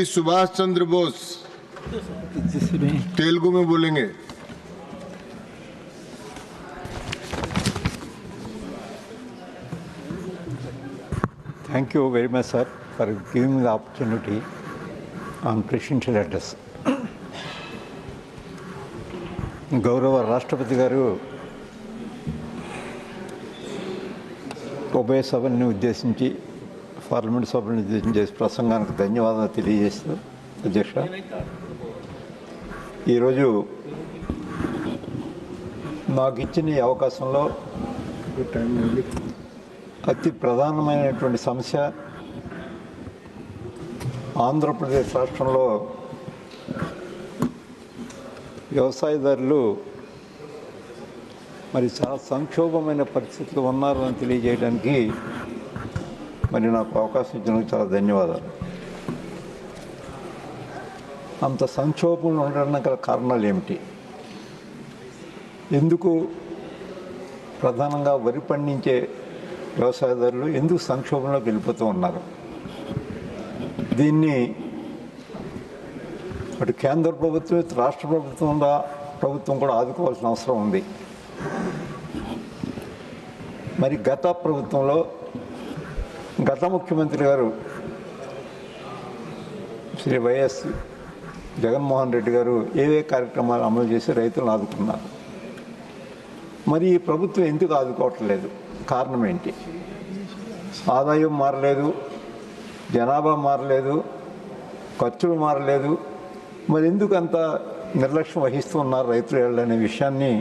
सुभाष चंद्र बोस तेलुगु में बोलेंगे। Thank you very much, sir, for giving me the opportunity on presidential address. గౌరవ రాష్ట్రపతి గారు ఉభయ సభల్ని ఉద్దేశించి పార్లమెంట్ సభలను ఉద్దేశించి చేసే ప్రసంగానికి ధన్యవాదాలు తెలియజేస్తూ అధ్యక్ష, ఈరోజు నాకు ఇచ్చిన ఈ అవకాశంలో అతి ప్రధానమైనటువంటి సమస్య ఆంధ్రప్రదేశ్ రాష్ట్రంలో వ్యవసాయదారులు మరి చాలా సంక్షోభమైన పరిస్థితులు ఉన్నారు అని తెలియజేయడానికి మరి నాకు అవకాశం ఇచ్చినందుకు చాలా ధన్యవాదాలు. అంత సంక్షోభంలో ఉండడానికి గల కారణాలు ఏమిటి? ఎందుకు ప్రధానంగా వరి పండించే వ్యవసాయదారులు ఎందుకు సంక్షోభంలోకి వెళ్ళిపోతూ ఉన్నారు? దీన్ని అటు కేంద్ర ప్రభుత్వం రాష్ట్ర ప్రభుత్వం కూడా ఆదుకోవాల్సిన అవసరం ఉంది. మరి గత ప్రభుత్వంలో గత ముఖ్యమంత్రి గారు శ్రీ వైఎస్ జగన్మోహన్ రెడ్డి గారు ఏవే కార్యక్రమాలు అమలు చేసి రైతులను ఆదుకున్నారు. మరి ఈ ప్రభుత్వం ఎందుకు ఆదుకోవట్లేదు? కారణం ఏంటి? ఆదాయం మారలేదు, జనాభా మారలేదు, ఖర్చులు మారలేదు, మరి ఎందుకు అంత నిర్లక్ష్యం వహిస్తూ ఉన్నారు రైతులు అనే విషయాన్ని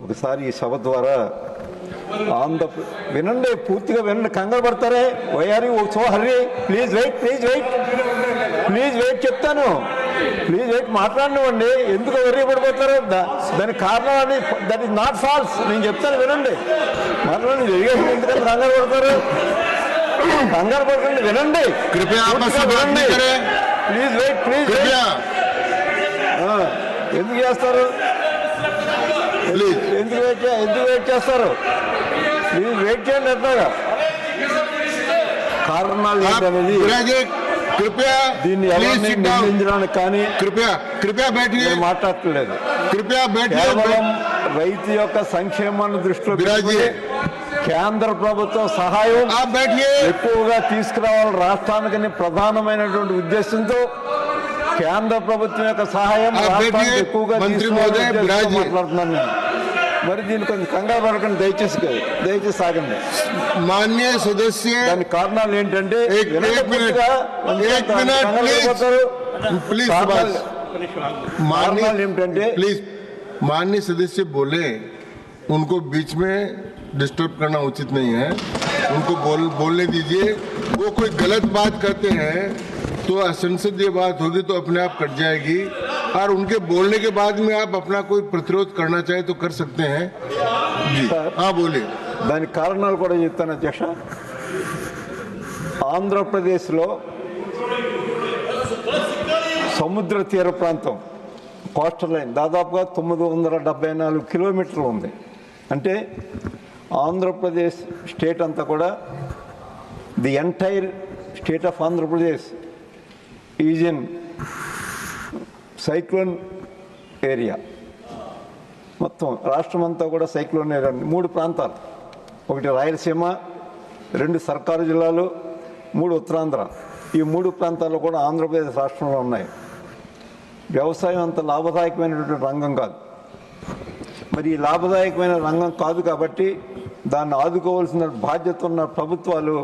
ఒకసారి ఈ సభ ద్వారా వినండి, పూర్తిగా వినండి. కంగారు పడతారే, why are you so hurry, please wait, please wait చెప్తాను, ప్లీజ్ వెయిట్, మాట్లాడినివ్వండి. ఎందుకు వర్రీ పడిపోతారు? దానికి కారణం అని దట్ ఈస్ నాట్ ఫాల్స్. నేను చెప్తాను, వినండి, మాట్లాడండి. జరిగేసి ఎందుకంటే కంగారు పడతారు? కంగారు పడకండి, వినండి, వినండి. ప్లీజ్ వెయిట్, ఎందుకు చేస్తారు? ఎందుకు వెయిట్ చేస్తారు? ప్లీజ్ వెయిట్ చేయండి. ఎట్లాగా కారణాలు ఏంటనేది దీన్ని ఎవరిని నిందించడానికి కానీ మాట్లాడలేదు. కేవలం రైతు యొక్క సంక్షేమాన్ని దృష్టిలో పెట్టుకుని కేంద్ర ప్రభుత్వం సహాయం ఎక్కువగా తీసుకురావాలి రాష్ట్రానికి ప్రధానమైనటువంటి ఉద్దేశంతో కేంద్ర ప్రభుత్వం యొక్క సహాయం రాష్ట్రానికి ఎక్కువగా మాట్లాడుతున్నాను. మరి దీన్ని కొంచెం కంగారు పడకండి, దయచేసి సాగండి. మాన్య సదస్య దాని కారణాలు ఏంటంటే प्लीज माननीय सदस्य बोले, उनको बीच में डिस्टर्ब करना उचित नहीं है. उनको बोलने दीजिए. वो कोई गलत बात करते हैं तो असंसदीय बात होगी तो अपने आप कट जाएगी. और उनके बोलने के बाद में आप अपना कोई प्रतिरोध करना चाहे तो कर सकते हैं. जी हाँ, बोलिए. దాని కారణాలు కూడా చెప్తాను అధ్యక్ష. ఆంధ్రప్రదేశ్లో సముద్ర తీర ప్రాంతం, కోస్టల్ లైన్ దాదాపుగా 974 కిలోమీటర్లు ఉంది. అంటే ఆంధ్రప్రదేశ్ స్టేట్ అంతా కూడా the entire state of Andhra Pradesh is in cyclone area. మొత్తం రాష్ట్రం అంతా కూడా సైక్లోన్ ఏరియా. 3 ప్రాంతాలు, ఒకటి రాయలసీమ, 2 సర్కారు జిల్లాలు, 3 ఉత్తరాంధ్ర. ఈ 3 ప్రాంతాల్లో కూడా ఆంధ్రప్రదేశ్ రాష్ట్రంలో ఉన్నాయి. వ్యవసాయం అంత లాభదాయకమైనటువంటి రంగం కాదు. మరి ఈ లాభదాయకమైన రంగం కాదు కాబట్టి దాన్ని ఆదుకోవాల్సిన బాధ్యత ఉన్న ప్రభుత్వాలు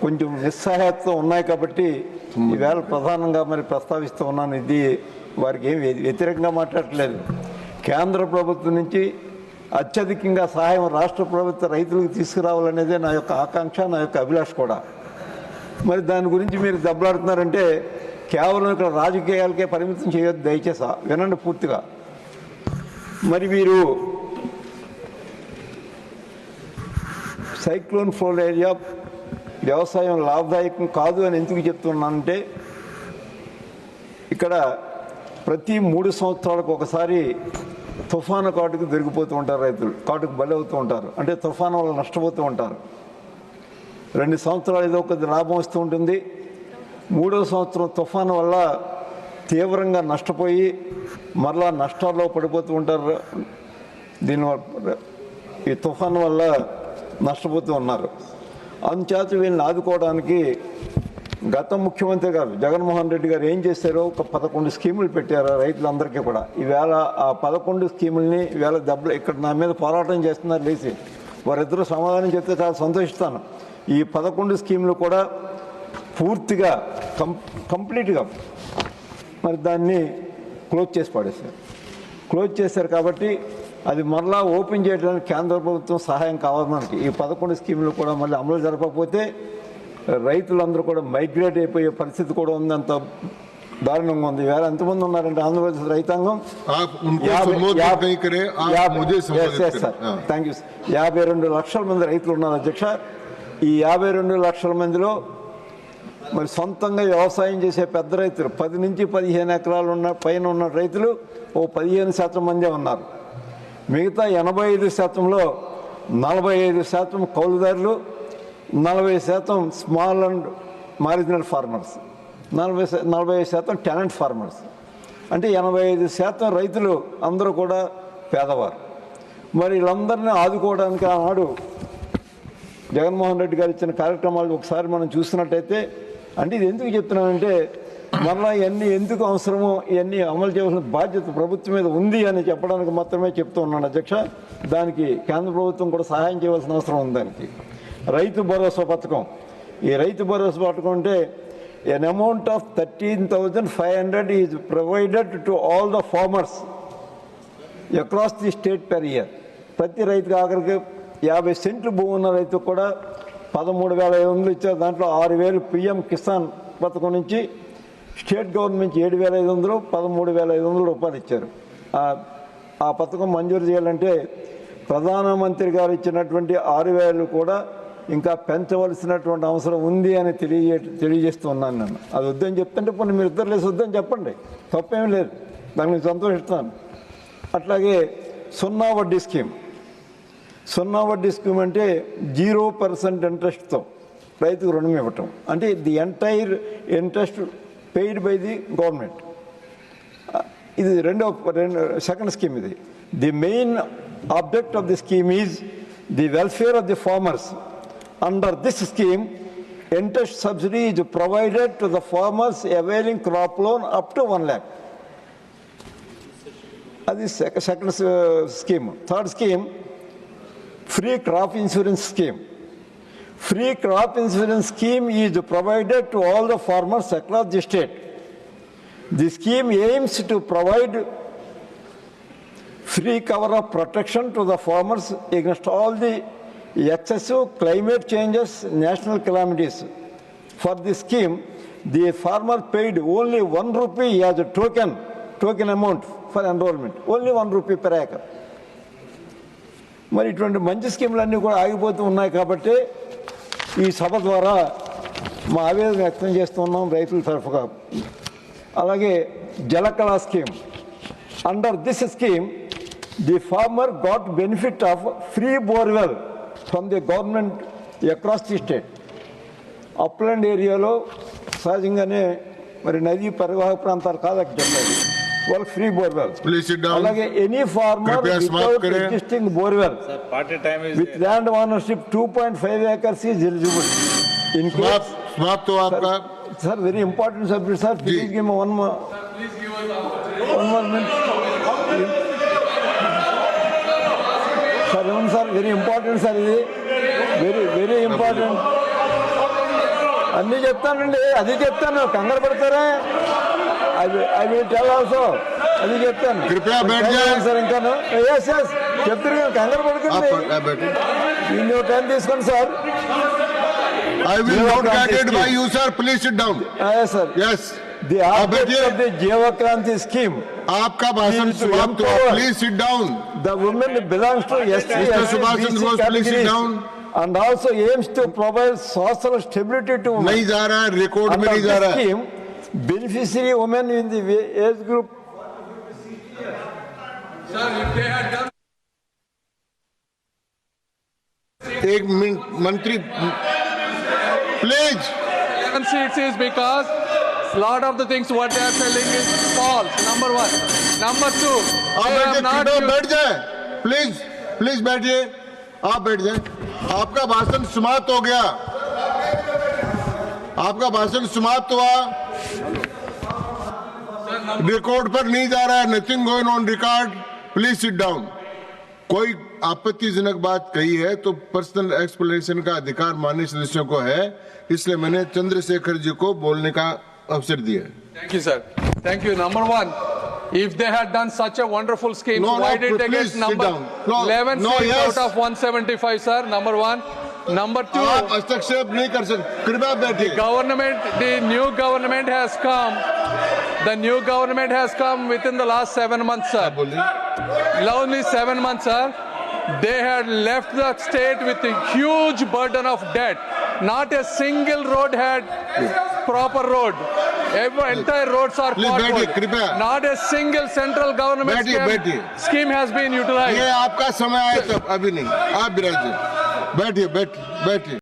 కొంచెం నిస్సహాయతతో ఉన్నాయి. కాబట్టి ఈవేళ ప్రధానంగా మరి ప్రస్తావిస్తూ ఉన్నాను. ఇది వారికి ఏం వ్యతిరేకంగా మాట్లాడట్లేదు. కేంద్ర ప్రభుత్వం నుంచి అత్యధికంగా సహాయం రాష్ట్ర ప్రభుత్వ రైతులకు తీసుకురావాలనేదే నా యొక్క ఆకాంక్ష, నా యొక్క అభిలాష కూడా. మరి దాని గురించి మీరు దెబ్బలాడుతున్నారంటే కేవలం ఇక్కడ రాజకీయాలకే పరిమితం చేయొద్దు. దయచేసి వినండి పూర్తిగా. మరి మీరు సైక్లోన్ ఫ్లోర్ ఏరియా వ్యవసాయం లాభదాయకం కాదు అని ఎందుకు చెప్తున్నానంటే, ఇక్కడ ప్రతి 3 సంవత్సరాలకు ఒకసారి తుఫాను కాటుకు దొరికిపోతూ ఉంటారు రైతులు, కాటుకు బలి అవుతూ ఉంటారు. అంటే తుఫాను వల్ల నష్టపోతూ ఉంటారు. 2 సంవత్సరాలు ఏదో కొద్ది లాభం వస్తూ ఉంటుంది, మూడో సంవత్సరం తుఫాను వల్ల తీవ్రంగా నష్టపోయి మరలా నష్టాల్లో పడిపోతూ ఉంటారు. దీనివల్ల ఈ తుఫాను వల్ల నష్టపోతూ ఉన్నారు. అందుచేత వీళ్ళని ఆదుకోవడానికి గత ముఖ్యమంత్రి గారు జగన్మోహన్ రెడ్డి గారు ఏం చేశారో ఒక 11 స్కీములు పెట్టారు రైతులందరికీ కూడా. ఈవేళ ఆ 11 స్కీముల్ని ఈవేళ దెబ్బలు ఇక్కడ నా మీద పోరాటం చేస్తున్నారు లేచి. వారిద్దరూ సమాధానం చెప్తే చాలా సంతోషిస్తాను. ఈ 11 స్కీములు కూడా పూర్తిగా కంప్లీట్గా మరి దాన్ని క్లోజ్ చేసి పడేశారు. క్లోజ్ చేశారు కాబట్టి అది మరలా ఓపెన్ చేయడానికి కేంద్ర ప్రభుత్వం సహాయం కావాలి మనకి. ఈ 11 స్కీములు కూడా మళ్ళీ అమలు జరపకపోతే రైతులందరూ కూడా మైగ్రేట్ అయిపోయే పరిస్థితి కూడా ఉంది. అంత దారుణంగా ఉంది. వేరే ఎంతమంది ఉన్నారంటే ఆంధ్రప్రదేశ్ రైతాంగం 52 లక్షల మంది రైతులు ఉన్నారు అధ్యక్ష. ఈ 52 లక్షల మందిలో మరి సొంతంగా వ్యవసాయం చేసే పెద్ద రైతులు 10 నుంచి 15 ఎకరాలు ఉన్న పైన ఉన్న రైతులు ఓ 15% మందే ఉన్నారు. మిగతా 85%లో 45% కౌలుదారులు, 40% small and marginal farmers, 40% tenant farmers. అంటే 85% రైతులు అందరూ కూడా పేదవారు. మరి వీళ్ళందరినీ ఆదుకోవడానికి ఆనాడు జగన్మోహన్ రెడ్డి గారు ఇచ్చిన కార్యక్రమాలు ఒకసారి మనం చూసినట్టయితే, అంటే ఇది ఎందుకు చెప్తున్నానంటే మరలా ఇవన్నీ ఎందుకు అవసరమో ఇవన్నీ అమలు చేయవలసిన బాధ్యత ప్రభుత్వం మీద ఉంది అని చెప్పడానికి మాత్రమే చెప్తూ ఉన్నాను అధ్యక్ష. దానికి కేంద్ర ప్రభుత్వం కూడా సహాయం చేయవలసిన అవసరం ఉంది. దానికి రైతు భరోసా పథకం. ఈ రైతు భరోసా పథకం అంటే an amount of 13,500 is provided to all the farmers across the state per year. ప్రతి రైతుకి ఆఖరికి 50 సెంట్లు భూమి ఉన్న రైతుకు కూడా 13,500 ఇచ్చారు. దాంట్లో 6,000 పిఎం కిసాన్ పథకం నుంచి, స్టేట్ గవర్నమెంట్ 7,500, 13,500 రూపాయలు ఇచ్చారు. ఆ పథకం మంజూరు చేయాలంటే ప్రధానమంత్రి గారు ఇచ్చినటువంటి 6,000 కూడా ఇంకా పెంచవలసినటువంటి అవసరం ఉంది అని తెలియజేస్తూ ఉన్నాను నేను. అది వద్దని చెప్తుంటే పోనీ మీరు ఇద్దరు లేసి వద్దని చెప్పండి, తప్పేమీ లేదు, దానికి సంతోషిస్తాను. అట్లాగే సున్నా వడ్డీ స్కీమ్. సున్నా వడ్డీ స్కీమ్ అంటే 0% ఇంట్రెస్ట్తో రైతుకు రుణం ఇవ్వటం. అంటే the entire interest paid by the government. ఇది సెకండ్ స్కీమ్. ఇది the main object of the scheme is the welfare of the farmers. Under this scheme, interest subsidy is provided to the farmers availing crop loan up to 1 lakh. That is second scheme. Third scheme, free crop insurance scheme. Free crop insurance scheme is provided to all the farmers across the state. The scheme aims to provide free cover of protection to the farmers against all the excessive climate changes, national calamities. For this scheme, the farmer paid only 1 rupee as a token amount for enrollment. Only 1 rupee per acre. మరి ఇటువంటి మంచి స్కీములన్నీ కూడా ఆగిపోతూ ఉన్నాయి కాబట్టి ఈ సభ ద్వారా మా ఆవేదన వ్యక్తం చేస్తున్నాం రైతుల తరఫుగా. అలాగే Jalakala scheme. Under this scheme, the farmer got benefit of free borewell from the government across the state. Upland ఏరియాలో సహజంగానే మరి నదీ పరివాహక ప్రాంతాలు కాదకి చెప్పారు, వాళ్ళకి ఫ్రీ బోర్వెల్. అలాగే any farmer without existing borewell with land ownership 2.5 acres is eligible. In case sir very important subject sir, please give me one more minute sir. ఏమన్నా సార్, వెరీ ఇంపార్టెంట్ సార్, ఇది very important. అన్నీ చెప్తానండి, అది చెప్తాను, కంగారు పడతారా? I will tell also, అది చెప్తాను సార్. ఇంకాను ఎస్ చెప్తారు, కంగారు పడకండి, ఇంకో టైం తీసుకోండి sir. I will not get it by you, sir. Please sit down. Yes, sir. Yes. The object of the Jivakranti scheme. आपका भाषण समाप्त हो. Please sit down. The women belongs to SC, SC categories and also aims to provide social stability to women. नहीं जा रहा है, record में नहीं जा रहा है. Scheme, beneficiary women in the age group. Sir, if they had done. एक मिनट मंत्री, please seats is because lot of the things what they are telling is false. Number one. Number two, आप they have not बैठिए, used- बैठ जाए please please बैठिए, आप बैठ जाए। आपका भाषण समाप्त हो गया, आपका भाषण समाप्त हुआ, रिकॉर्ड पर नहीं जा रहा है, nothing going on record, please sit down. कोई आपत्तिजनक बात कही है तो पर्सनल एक्सप्लेनेशन का अधिकार माननीय सदस्यों को है, इसलिए मैंने चंद्रशेखर जी को बोलने का अवसर दिया। Thank you, sir. Thank you. Number one, if they had done such a wonderful scheme, No, why no, did they please get sit number down. No, 11 no, seats yes. out of 175, sir? Number one. Number two, आप हस्तक्षेप नहीं कर सकते, कृपया बैठिए। the new government has come. The new government has come within the last 7 months, sir. बोलिए। Only 7 months, sir. They had left the state with a huge burden of debt. Not a single road had proper road. Entire roads are Please, बैठिए, potholed. कृपया। Not a single central government बैठिए। scheme has been utilized. ये आपका समय है, तब अभी नहीं, आप विराजिए, बैठिए बैठिए बैठिए।